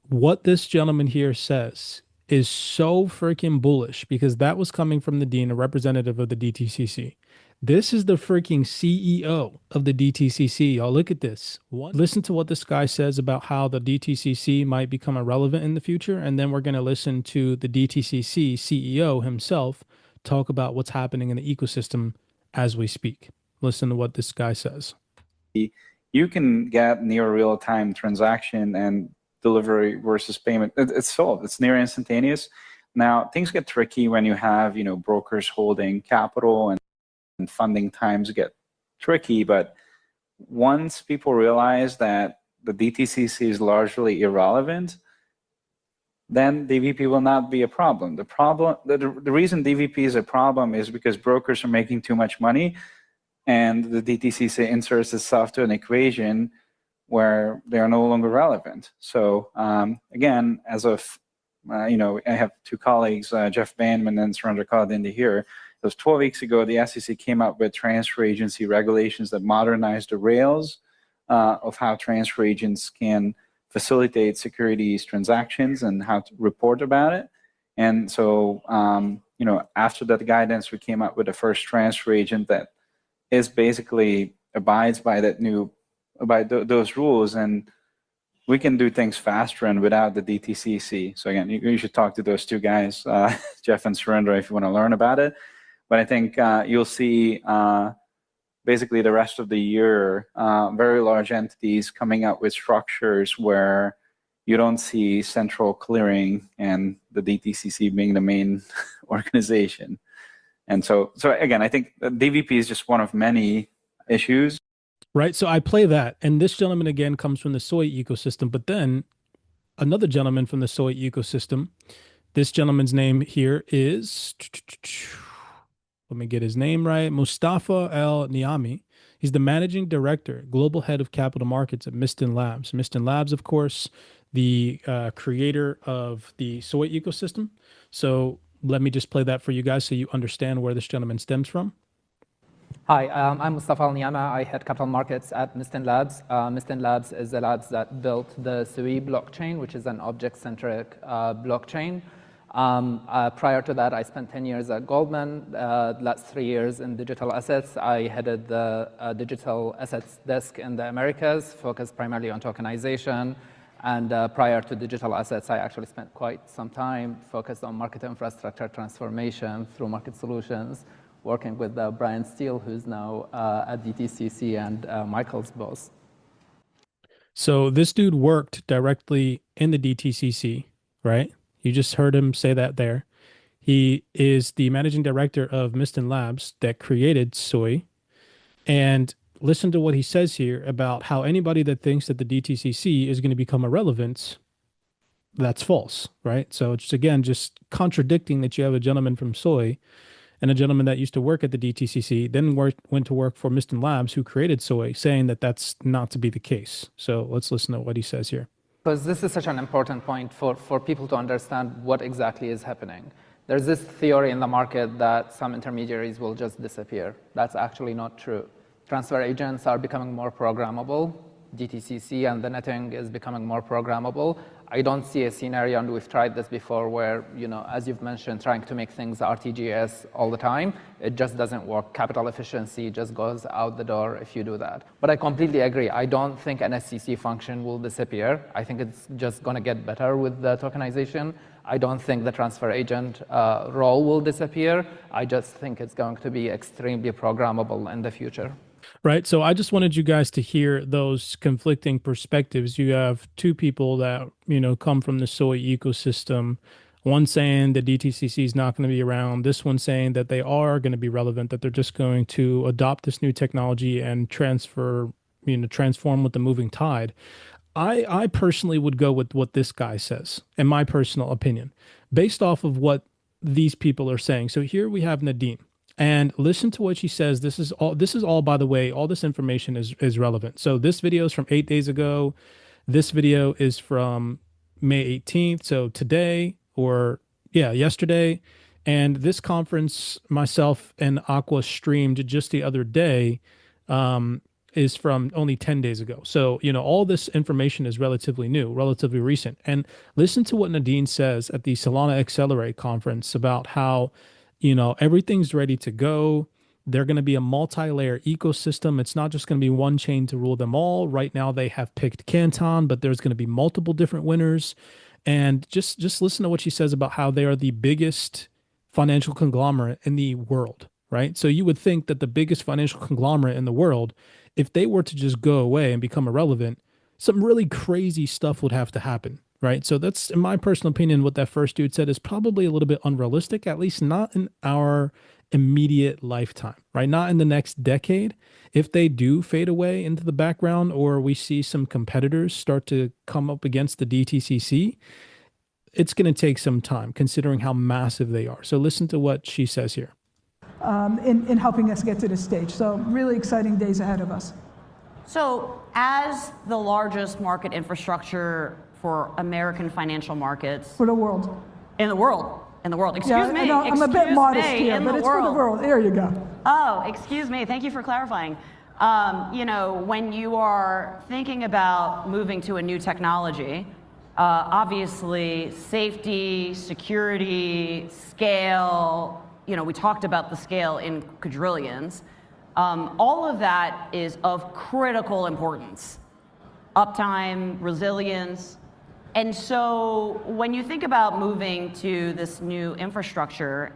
what this gentleman here says is so freaking bullish because that was coming from the dean, a representative of the DTCC. This is the freaking CEO of the DTCC. Y'all look at this. Listen to what this guy says about how the DTCC might become irrelevant in the future, and then we're going to listen to the DTCC CEO himself talk about what's happening in the ecosystem as we speak. Listen to what this guy says. You can get near real-time transaction and delivery versus payment. It's solved. It's near instantaneous. Now, things get tricky when you have, brokers holding capital and funding times get tricky. But once people realize that the DTCC is largely irrelevant, then DVP will not be a problem. The reason DVP is a problem is because brokers are making too much money, and the DTCC inserts itself to an equation where they are no longer relevant. So again, as of, I have two colleagues, Jeff Bandman and Surendra Kaladindi here. It was 12 weeks ago, the SEC came up with transfer agency regulations that modernized the rails of how transfer agents can facilitate securities transactions and how to report about it. And so, after that guidance, we came up with the first transfer agent that is basically abides by those rules, and we can do things faster and without the DTCC. So again, you should talk to those two guys, Jeff and Surendra, if you want to learn about it. But I think you'll see basically the rest of the year, very large entities coming up with structures where you don't see central clearing and the DTCC being the main organization. And so again, I think DVP is just one of many issues. Right. So I play that. And this gentleman, again, comes from the soy ecosystem. But then another gentleman from the soy ecosystem, this gentleman's name here is, let me get his name right, Mustafa El Niami. He's the managing director, global head of capital markets at Miston Labs. Miston Labs, of course, the creator of the soy ecosystem. So let me just play that for you guys so you understand where this gentleman stems from. Hi, I'm Mustafa Al-Niyama. I head capital markets at Miston Labs. Miston Labs is the labs that built the SUI blockchain, which is an object-centric blockchain. Prior to that, I spent 10 years at Goldman, last 3 years in digital assets. I headed the digital assets desk in the Americas, focused primarily on tokenization. And prior to digital assets, I actually spent quite some time focused on market infrastructure transformation through market solutions, working with Brian Steele, who's now at DTCC, and Michael's boss. So this dude worked directly in the DTCC, right? You just heard him say that there. He is the managing director of Miston Labs that created Soy. And listen to what he says here about how anybody that thinks that the DTCC is going to become irrelevant, that's false, right? So it's, again, just contradicting that you have a gentleman from Soy and a gentleman that used to work at the DTCC, then went to work for Miston Labs, who created Soy, saying that that's not to be the case. So let's listen to what he says here. Because this is such an important point for people to understand what exactly is happening. There's this theory in the market that some intermediaries will just disappear. That's actually not true. Transfer agents are becoming more programmable. DTCC and the netting is becoming more programmable. I don't see a scenario, and we've tried this before, where, as you've mentioned, trying to make things RTGS all the time, it just doesn't work. Capital efficiency just goes out the door if you do that. But I completely agree. I don't think an SEC function will disappear. I think it's just going to get better with the tokenization. I don't think the transfer agent role will disappear. I just think it's going to be extremely programmable in the future. Right. So I just wanted you guys to hear those conflicting perspectives. You have two people that, come from the soy ecosystem. One saying the DTCC is not going to be around. This one saying that they are going to be relevant, that they're just going to adopt this new technology and transform with the moving tide. I personally would go with what this guy says, in my personal opinion, based off of what these people are saying. So here we have Nadine. And listen to what she says. This is all, by the way, all this information is relevant. So this video is from 8 days ago. This video is from May 18th. So today, or yesterday. And this conference, myself and Aqua streamed just the other day. is from only 10 days ago. So, all this information is relatively new, relatively recent. And listen to what Nadine says at the Solana Accelerate conference about how, everything's ready to go. They're going to be a multi-layer ecosystem. It's not just going to be one chain to rule them all. Right now, they have picked Canton, but there's going to be multiple different winners. And just listen to what she says about how they are the biggest financial conglomerate in the world, right? So you would think that the biggest financial conglomerate in the world, if they were to just go away and become irrelevant, some really crazy stuff would have to happen, right? So that's, in my personal opinion, what that first dude said is probably a little bit unrealistic, at least not in our immediate lifetime, right? Not in the next decade. If they do fade away into the background, or we see some competitors start to come up against the DTCC, it's going to take some time considering how massive they are. So listen to what she says here. In helping us get to this stage. So really exciting days ahead of us. So as the largest market infrastructure for American financial markets. For the world. In the world. In the world. Excuse me. No, I'm a bit modest here, but it's for the world. There you go. Oh, excuse me. Thank you for clarifying. When you are thinking about moving to a new technology, obviously safety, security, scale, we talked about the scale in quadrillions. All of that is of critical importance. Uptime, resilience. And so when you think about moving to this new infrastructure,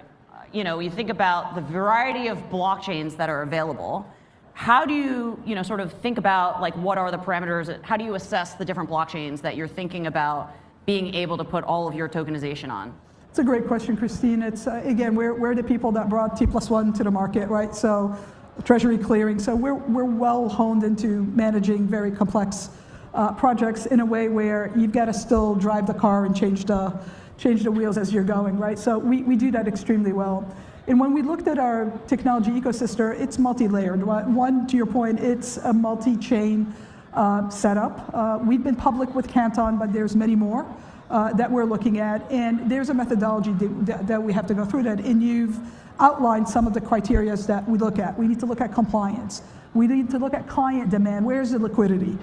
you think about the variety of blockchains that are available. How do you, sort of think about like what are the parameters? How do you assess the different blockchains that you're thinking about being able to put all of your tokenization on? It's a great question, Christine. It's again, we're the people that brought T+1 to the market, right? So treasury clearing. So we're well honed into managing very complex projects in a way where you've got to still drive the car and change the wheels as you're going, right? So we do that extremely well. And when we looked at our technology ecosystem, it's multi-layered. One, to your point, it's a multi-chain setup. We've been public with Canton, but there's many more that we're looking at. And there's a methodology that we have to go through that. And you've outlined some of the criteria that we look at. We need to look at compliance. We need to look at client demand. Where's the liquidity?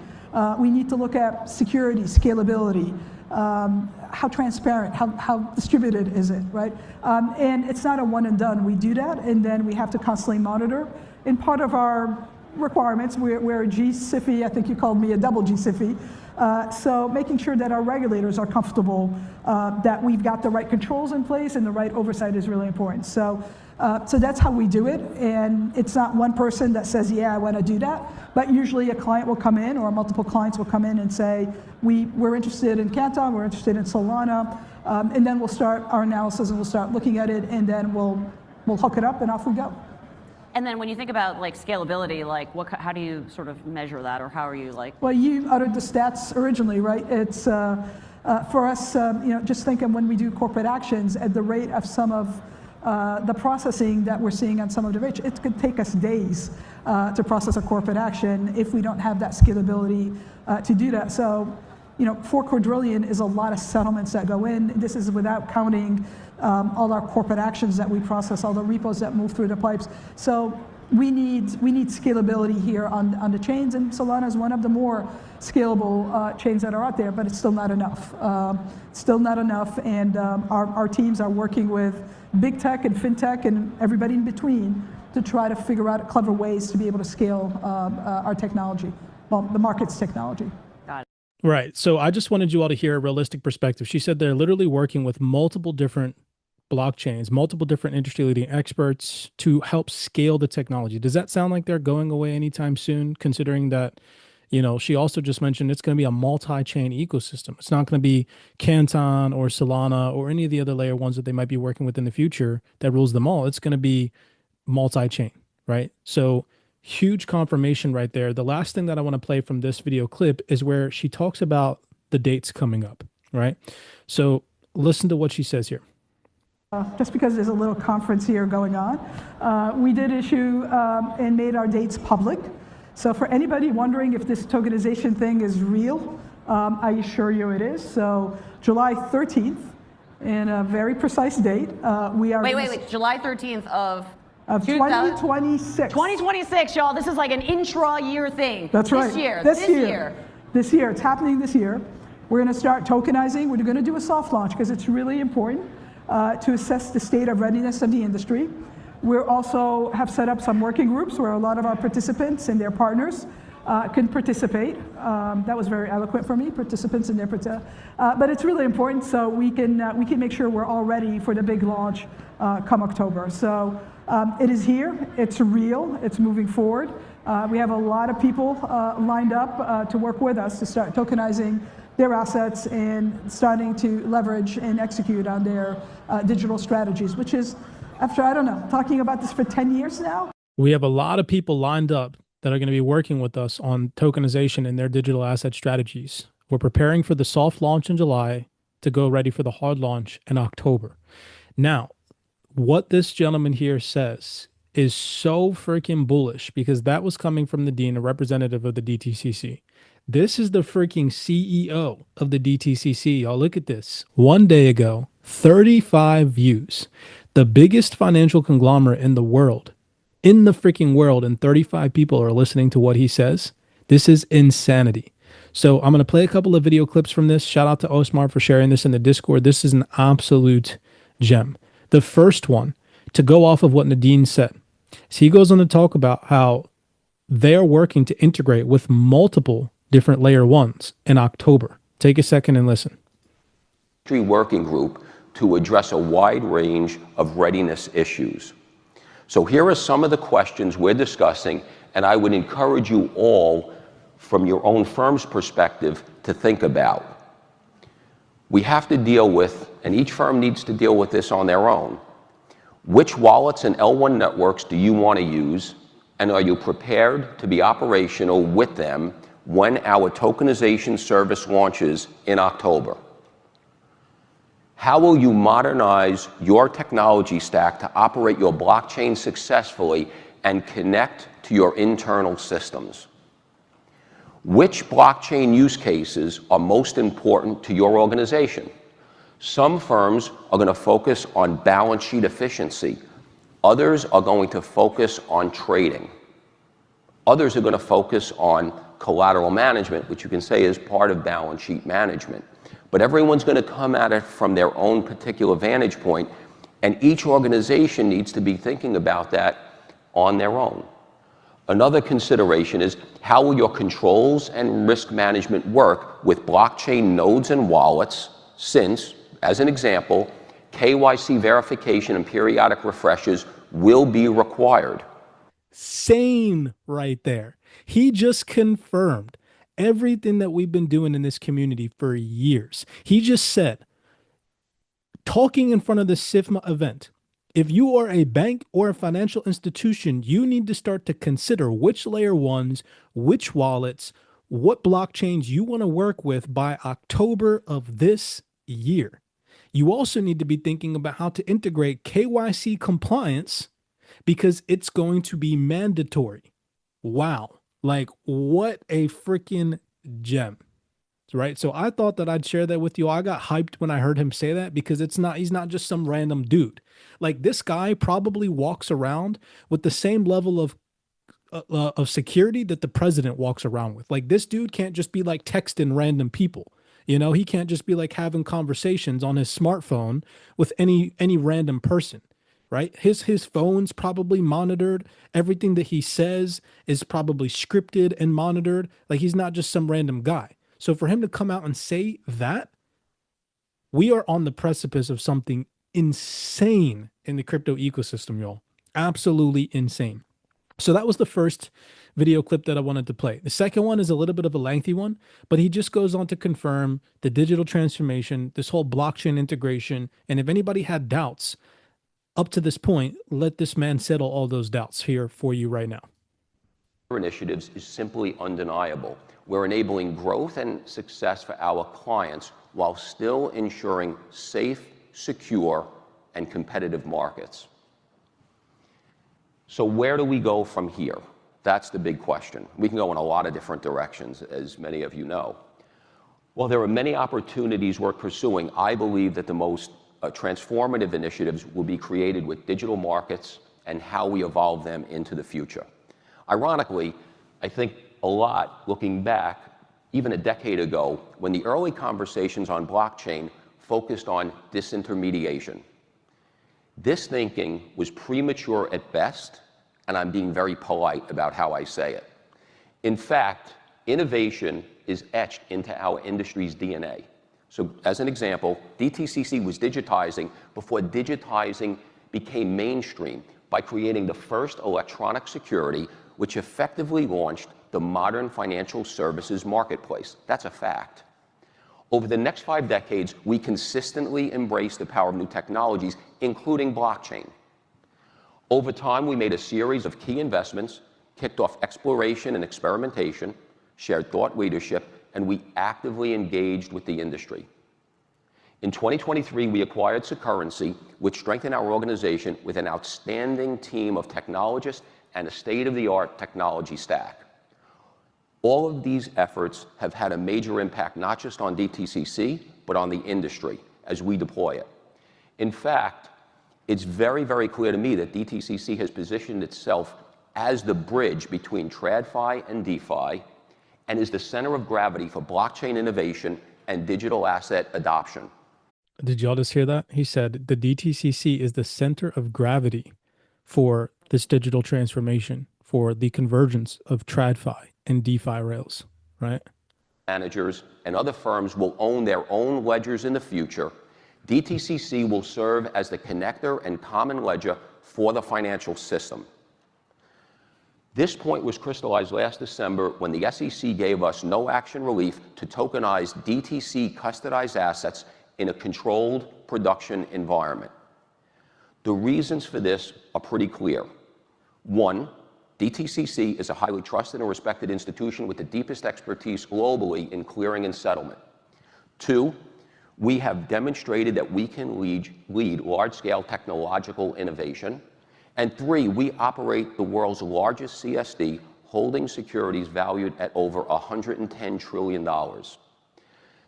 We need to look at security, scalability, how transparent, how distributed is it, right? And it's not a one and done. We do that, and then we have to constantly monitor. And part of our requirements, we're a GSIFI, I think you called me a double GSIFI, so making sure that our regulators are comfortable that we've got the right controls in place and the right oversight is really important. So that's how we do it, and it's not one person that says, yeah, I want to do that, but usually a client will come in or multiple clients will come in and say, we're interested in Canton, we're interested in Solana, and then we'll start our analysis and we'll start looking at it, and then we'll hook it up and off we go. And then when you think about like scalability, like how do you sort of measure that, or how are you like? Well, you uttered the stats originally, right? It's for us, just thinking when we do corporate actions at the rate of some of the processing that we're seeing on some of the rates, it could take us days to process a corporate action if we don't have that scalability to do that. So, 4 quadrillion is a lot of settlements that go in. This is without counting all our corporate actions that we process, all the repos that move through the pipes. So we need scalability here on the chains, and Solana is one of the more scalable chains that are out there, but it's still not enough. Still not enough, and our teams are working with big tech and fintech and everybody in between to try to figure out clever ways to be able to scale our technology, well, the market's technology. Got it. Right. So I just wanted you all to hear a realistic perspective. She said they're literally working with multiple different blockchains, multiple different industry-leading experts to help scale the technology. Does that sound like they're going away anytime soon, considering that, she also just mentioned it's going to be a multi-chain ecosystem. It's not going to be Canton or Solana or any of the other layer ones that they might be working with in the future that rules them all. It's going to be multi-chain, right? So huge confirmation right there. The last thing that I want to play from this video clip is where she talks about the dates coming up, right? So listen to what she says here. Just because there's a little conference here going on, we did issue and made our dates public. So for anybody wondering if this tokenization thing is real, I assure you it is. So July 13th, in a very precise date, we are— Wait, July 13th of of 2026. 2026, y'all. This is like an intra-year thing. That's right. This year. This year. It's happening this year. We're going to start tokenizing. We're going to do a soft launch because it's really important to assess the state of readiness of the industry. We also have set up some working groups where a lot of our participants and their partners can participate. That was very eloquent for me, participants and their but it's really important so we can make sure we're all ready for the big launch come October. So it is here, it's real, it's moving forward. We have a lot of people lined up to work with us to start tokenizing their assets and starting to leverage and execute on their digital strategies, which is, after, I don't know, talking about this for 10 years now. We have a lot of people lined up that are going to be working with us on tokenization and their digital asset strategies. We're preparing for the soft launch in July to go ready for the hard launch in October. Now, what this gentleman here says is so freaking bullish because that was coming from the dean, a representative of the DTCC. This is the freaking CEO of the DTCC. Y'all look at this. One day ago, 35 views. The biggest financial conglomerate in the world, and 35 people are listening to what he says. This is insanity. So I'm going to play a couple of video clips from this. Shout out to Osmar for sharing this in the Discord. This is an absolute gem. The first one, to go off of what Nadine said, so he goes on to talk about how they're working to integrate with multiple different layer ones in October. Take a second and listen. Working group to address a wide range of readiness issues. So here are some of the questions we're discussing, and I would encourage you all, from your own firm's perspective, to think about. We have to deal with, and each firm needs to deal with this on their own. Which wallets and L1 networks do you want to use, and are you prepared to be operational with them when our tokenization service launches in October? How will you modernize your technology stack to operate your blockchain successfully and connect to your internal systems? Which blockchain use cases are most important to your organization? Some firms are going to focus on balance sheet efficiency. Others are going to focus on trading. Others are going to focus on collateral management, which you can say is part of balance sheet management. But everyone's going to come at it from their own particular vantage point, and each organization needs to be thinking about that on their own. Another consideration is how will your controls and risk management work with blockchain nodes and wallets since, as an example, KYC verification and periodic refreshes will be required. Same right there. He just confirmed everything that we've been doing in this community for years. He just said, talking in front of the SIFMA event, if you are a bank or a financial institution, you need to start to consider which layer ones, which wallets, what blockchains you want to work with by October of this year. You also need to be thinking about how to integrate KYC compliance because it's going to be mandatory. Wow. Like, what a freaking gem, right? So I thought that I'd share that with you. I got hyped when I heard him say that because he's not just some random dude. Like, this guy probably walks around with the same level of security that the president walks around with. Like, this dude can't just be like texting random people. You know, he can't just be like having conversations on his smartphone with any random person. Right? His phone's probably monitored. Everything that he says is probably scripted and monitored. Like, he's not just some random guy. So for him to come out and say that, we are on the precipice of something insane in the crypto ecosystem, y'all. Absolutely insane. So that was the first video clip that I wanted to play. The second one is a little bit of a lengthy one, but he just goes on to confirm the digital transformation, this whole blockchain integration. And if anybody had doubts up to this point, let this man settle all those doubts here for you right now. Initiatives is simply undeniable. We're enabling growth and success for our clients while still ensuring safe, secure, and competitive markets. So where do we go from here? That's the big question. We can go in a lot of different directions, as many of you know. While there are many opportunities we're pursuing, I believe that the most transformative initiatives will be created with digital markets and how we evolve them into the future. Ironically, I think a lot, looking back, even a decade ago, when the early conversations on blockchain focused on disintermediation. This thinking was premature at best, and I'm being very polite about how I say it. In fact, innovation is etched into our industry's DNA. So as an example, DTCC was digitizing before digitizing became mainstream by creating the first electronic security, which effectively launched the modern financial services marketplace. That's a fact. Over the next 5 decades, we consistently embraced the power of new technologies, including blockchain. Over time, we made a series of key investments, kicked off exploration and experimentation, shared thought leadership, and we actively engaged with the industry. In 2023, we acquired Xrp, which strengthened our organization with an outstanding team of technologists and a state-of-the-art technology stack. All of these efforts have had a major impact not just on DTCC, but on the industry as we deploy it. In fact, it's very, very clear to me that DTCC has positioned itself as the bridge between TradFi and DeFi and is the center of gravity for blockchain innovation and digital asset adoption. Did y'all just hear that? He said the DTCC is the center of gravity for this digital transformation, for the convergence of TradFi and DeFi rails, right? Managers and other firms will own their own ledgers in the future. DTCC will serve as the connector and common ledger for the financial system. This point was crystallized last December when the SEC gave us no action relief to tokenize DTC custodized assets in a controlled production environment. The reasons for this are pretty clear. One, DTCC is a highly trusted and respected institution with the deepest expertise globally in clearing and settlement. Two, we have demonstrated that we can lead large-scale technological innovation. And three, we operate the world's largest CSD, holding securities valued at over $110 trillion.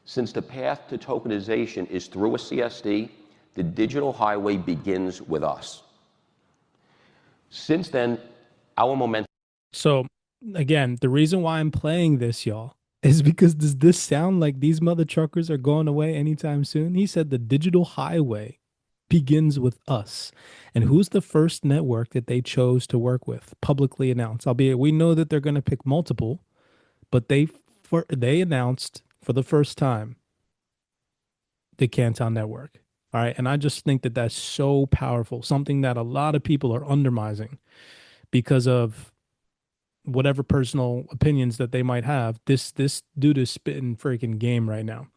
Since the path to tokenization is through a CSD, the digital highway begins with us. Since then, our momentum. So again, the reason why I'm playing this, y'all, is because does this sound like these mother truckers are going away anytime soon? He said the digital highway begins with us. And who's the first network that they chose to work with, publicly announced? Albeit we know that they're going to pick multiple, but they announced for the first time the Canton network. All right. And I just think that that's so powerful, something that a lot of people are undermining because of whatever personal opinions that they might have. This dude is spitting freaking game right now.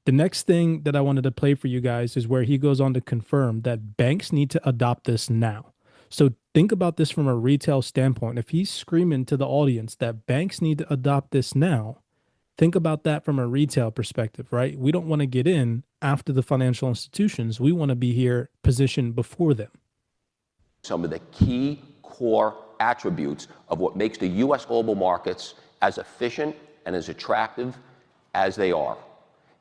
The next thing that I wanted to play for you guys is where he goes on to confirm that banks need to adopt this now. So think about this from a retail standpoint. If he's screaming to the audience that banks need to adopt this now, think about that from a retail perspective, right? We don't want to get in after the financial institutions. We want to be here positioned before them. Some of the key core attributes of what makes the U.S. global markets as efficient and as attractive as they are.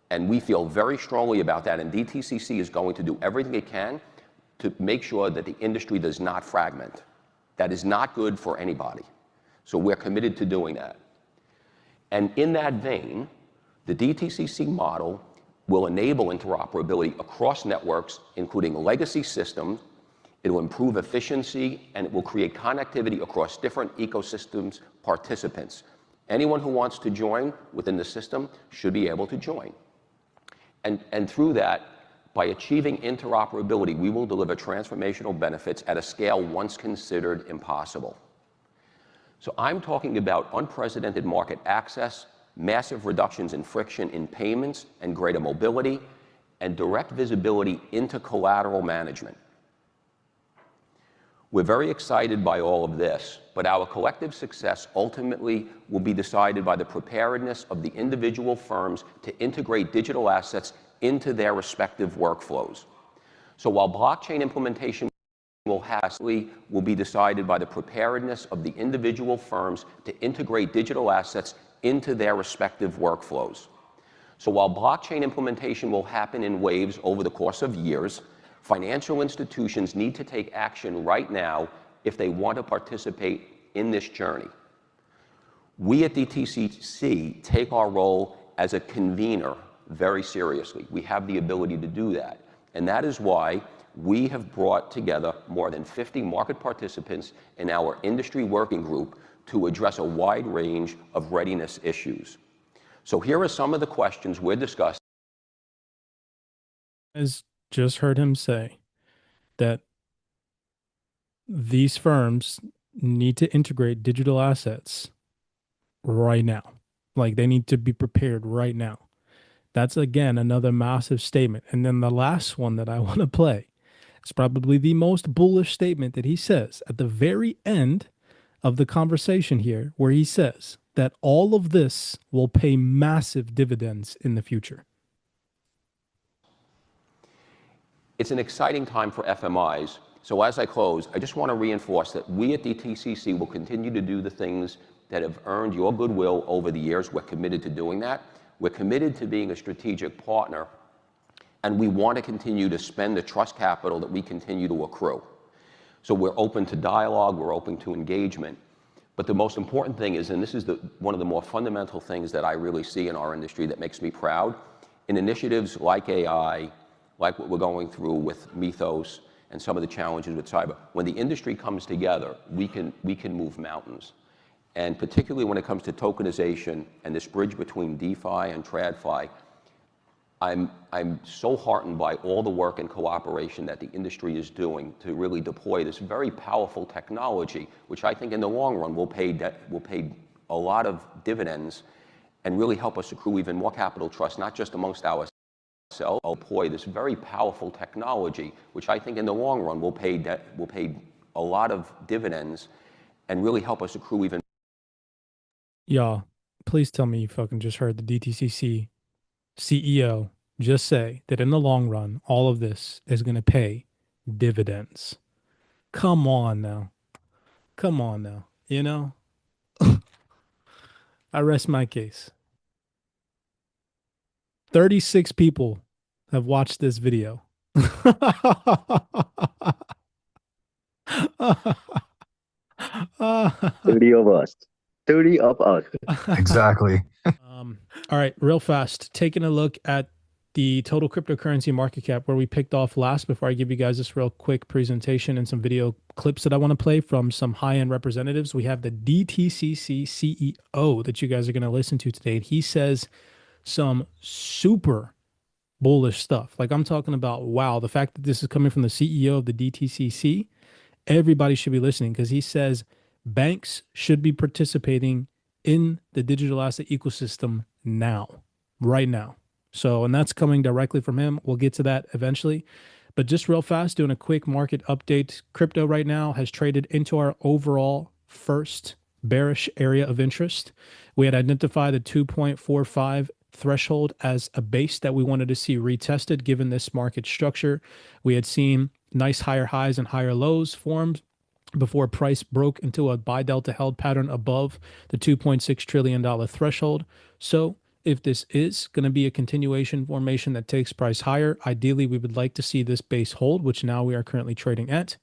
And we feel very strongly about that, and DTCC is going to do everything it can to make sure that the industry does not fragment. That is not good for anybody. So we're committed to doing that. And in that vein, the DTCC model will enable interoperability across networks, including legacy systems. It will improve efficiency, and it will create connectivity across different ecosystems participants. Anyone who wants to join within the system should be able to join. And through that, by achieving interoperability, we will deliver transformational benefits at a scale once considered impossible. So I'm talking about unprecedented market access, massive reductions in friction in payments and greater mobility, and direct visibility into collateral management. We're very excited by all of this, but our collective success ultimately will be decided by the preparedness of the individual firms to integrate digital assets into their respective workflows. So while blockchain implementation will be decided by the preparedness of the individual firms to integrate digital assets into their respective workflows. So while blockchain implementation will happen in waves over the course of years, Financial institutions need to take action right now if they want to participate in this journey. We at DTCC take our role as a convener very seriously. We have the ability to do that. And that is why we have brought together more than 50 market participants in our industry working group to address a wide range of readiness issues. So here are some of the questions we're discussing. As just heard him say that these firms need to integrate digital assets right now. Like they need to be prepared right now. That's again another massive statement. And then the last one that I want to play is probably the most bullish statement that he says at the very end of the conversation here, where he says that all of this will pay massive dividends in the future. It's an exciting time for FMIs. So as I close, I just want to reinforce that we at DTCC will continue to do the things that have earned your goodwill over the years. We're committed to doing that. We're committed to being a strategic partner, and we want to continue to spend the trust capital that we continue to accrue. So we're open to dialogue, we're open to engagement. But the most important thing is, and this is one of the more fundamental things that I really see in our industry that makes me proud, in initiatives like AI, like what we're going through with Mythos and some of the challenges with cyber, when the industry comes together, we can move mountains. And particularly when it comes to tokenization and this bridge between DeFi and TradFi, I'm so heartened by all the work and cooperation that the industry is doing to really deploy this very powerful technology, which I think in the long run will pay a lot of dividends and really help us accrue even more capital trust, not just amongst ourselves. Deploy this very powerful technology, which I think in the long run will pay a lot of dividends and really help us accrue even. Y'all, please tell me you fucking just heard the DTCC CEO just say that in the long run, all of this is going to pay dividends. Come on now. Come on now. You know? I rest my case. 36 people have watched this video. 30 of us. 30 of us. Exactly. All right, real fast. Taking a look at the total cryptocurrency market cap where we picked off last before I give you guys this real quick presentation and some video clips that I want to play from some high-end representatives. We have the DTCC CEO that you guys are going to listen to today. He says some super bullish stuff. Like I'm talking about, wow, the fact that this is coming from the CEO of the DTCC, everybody should be listening because he says banks should be participating in the digital asset ecosystem now, right now. So, and that's coming directly from him. We'll get to that eventually. But just real fast, doing a quick market update. Crypto right now has traded into our overall first bearish area of interest. We had identified the 2.45 threshold as a base that we wanted to see retested given this market structure. We had seen nice higher highs and higher lows formed before price broke into a buy delta held pattern above the $2.6 trillion threshold. So if this is going to be a continuation formation that takes price higher, ideally we would like to see this base hold, which now we are currently trading at.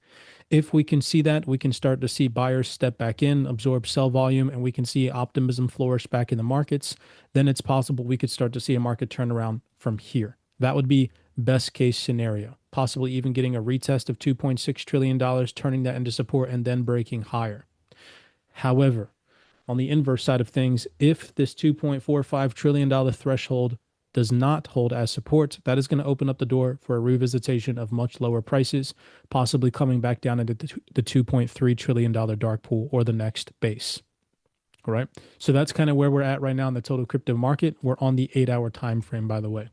If we can see that, we can start to see buyers step back in, absorb sell volume, and we can see optimism flourish back in the markets. Then it's possible we could start to see a market turnaround from here. That would be best case scenario, possibly even getting a retest of $2.6 trillion, turning that into support and then breaking higher. However, on the inverse side of things, if this $2.45 trillion threshold does not hold as support, that is going to open up the door for a revisitation of much lower prices, possibly coming back down into the $2.3 trillion dark pool or the next base. All right. So that's kind of where we're at right now in the total crypto market. We're on the 8-hour time frame, by the way.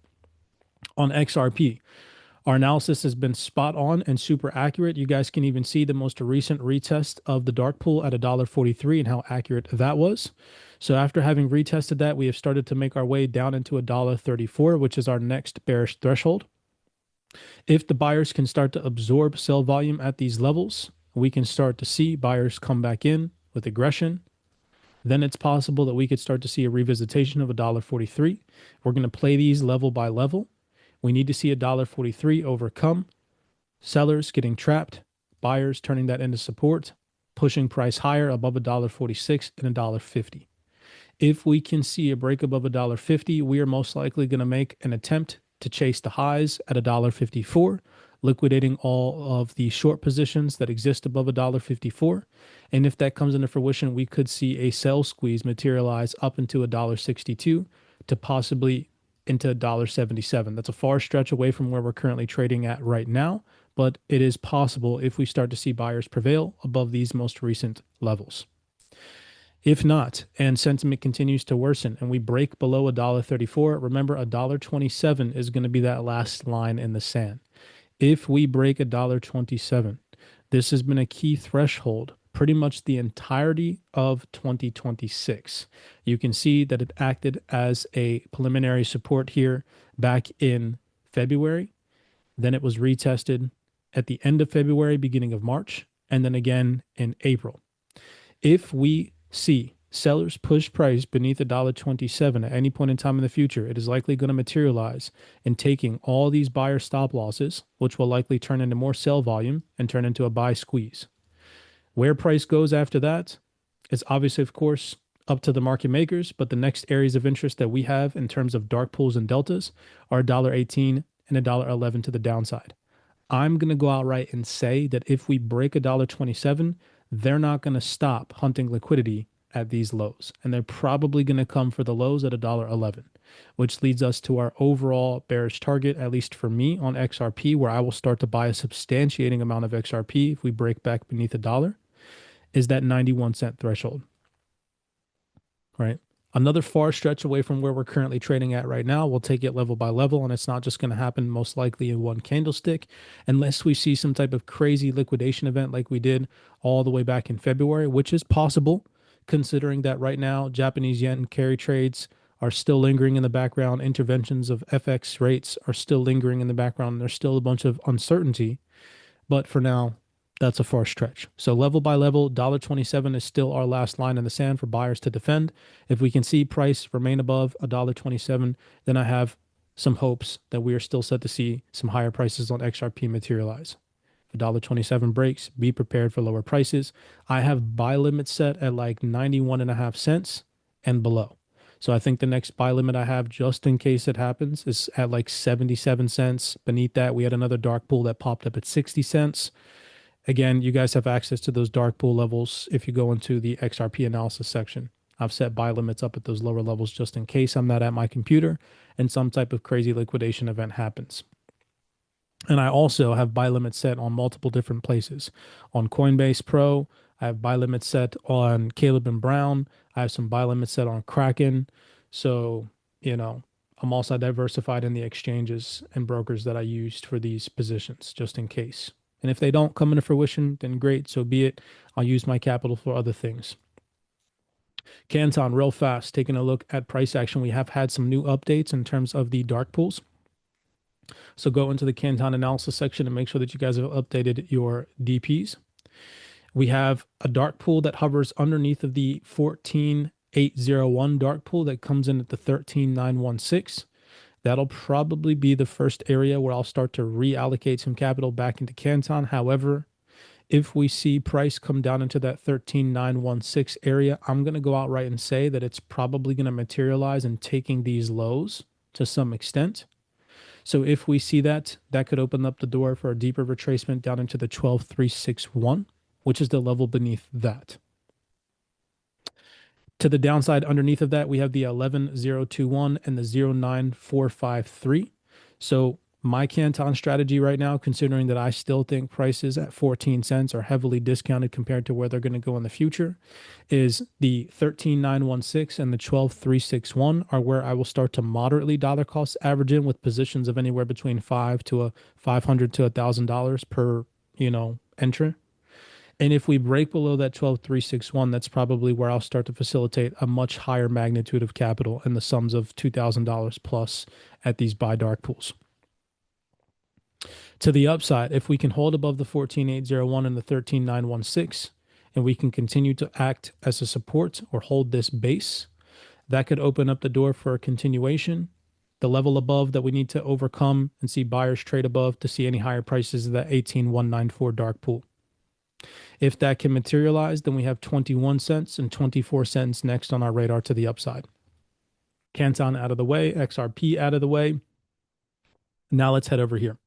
On XRP, our analysis has been spot on and super accurate. You guys can even see the most recent retest of the dark pool at $1.43 and how accurate that was. So after having retested that, we have started to make our way down into $1.34, which is our next bearish threshold. If the buyers can start to absorb sell volume at these levels, we can start to see buyers come back in with aggression. Then it's possible that we could start to see a revisitation of $1.43. We're going to play these level by level. We need to see $1.43 overcome sellers getting trapped, buyers turning that into support, pushing price higher above $1.46 and $1.50. If we can see a break above $1.50, we are most likely going to make an attempt to chase the highs at $1.54, liquidating all of the short positions that exist above $1.54. And if that comes into fruition, we could see a sell squeeze materialize up into $1.62 to possibly into $1.77. That's a far stretch away from where we're currently trading at right now, but it is possible if we start to see buyers prevail above these most recent levels. If not, and sentiment continues to worsen and we break below $1.34, remember $1.27 is going to be that last line in the sand. If we break $1.27, this has been a key threshold pretty much the entirety of 2026. You can see that it acted as a preliminary support here back in February. Then it was retested at the end of February, beginning of March, and then again in April. If we see sellers push price beneath $1.27 at any point in time in the future, it is likely going to materialize in taking all these buyer stop losses, which will likely turn into more sell volume and turn into a buy squeeze. Where price goes after that is obviously, of course, up to the market makers, but the next areas of interest that we have in terms of dark pools and deltas are $1.18 and $1.11 to the downside. I'm going to go outright and say that if we break $1.27, they're not going to stop hunting liquidity at these lows. And they're probably going to come for the lows at $1.11, which leads us to our overall bearish target, at least for me on XRP, where I will start to buy a substantiating amount of XRP if we break back beneath $1, is that 91-cent threshold, right? Another far stretch away from where we're currently trading at right now. We'll take it level by level, and it's not just going to happen most likely in one candlestick unless we see some type of crazy liquidation event like we did all the way back in February, which is possible considering that right now Japanese yen carry trades are still lingering in the background. Interventions of FX rates are still lingering in the background. There's still a bunch of uncertainty, but for now, that's a far stretch. So level by level, $1.27 is still our last line in the sand for buyers to defend. If we can see price remain above $1.27, then I have some hopes that we are still set to see some higher prices on XRP materialize. If $1.27 breaks, be prepared for lower prices. I have buy limits set at like 91.5 cents and below. So I think the next buy limit I have, just in case it happens, is at like 77 cents. Beneath that, we had another dark pool that popped up at 60 cents. Again, you guys have access to those dark pool levels if you go into the XRP analysis section. I've set buy limits up at those lower levels just in case I'm not at my computer and some type of crazy liquidation event happens. And I also have buy limits set on multiple different places. On Coinbase Pro, I have buy limits set on Caleb and Brown. I have some buy limits set on Kraken. So, I'm also diversified in the exchanges and brokers that I used for these positions just in case. And if they don't come into fruition, then great, so be it. I'll use my capital for other things. Canton, real fast, taking a look at price action. We have had some new updates in terms of the dark pools. So go into the Canton analysis section and make sure that you guys have updated your DPs. We have a dark pool that hovers underneath of the 14,801 dark pool that comes in at the 13,916. That'll probably be the first area where I'll start to reallocate some capital back into Canton. However, if we see price come down into that 13,916 area, I'm going to go outright and say that it's probably going to materialize in taking these lows to some extent. So if we see that, that could open up the door for a deeper retracement down into the 12,361, which is the level beneath that. To the downside underneath of that, we have the 11,021 and the 09453. So my Canton strategy right now, considering that I still think prices at 14 cents are heavily discounted compared to where they're going to go in the future, is the 13,916 and the 12,361 are where I will start to moderately dollar cost average in with positions of anywhere between $500 to $1,000 per, entry. And if we break below that 12,361, that's probably where I'll start to facilitate a much higher magnitude of capital in the sums of $2,000 plus at these buy dark pools. To the upside, if we can hold above the 14,801 and the 13,916, and we can continue to act as a support or hold this base, that could open up the door for a continuation The level above that we need to overcome and see buyers trade above to see any higher prices is that 18,194 dark pool. If that can materialize, then we have 21 cents and 24 cents next on our radar to the upside. Canton out of the way, XRP out of the way. Now let's head over here.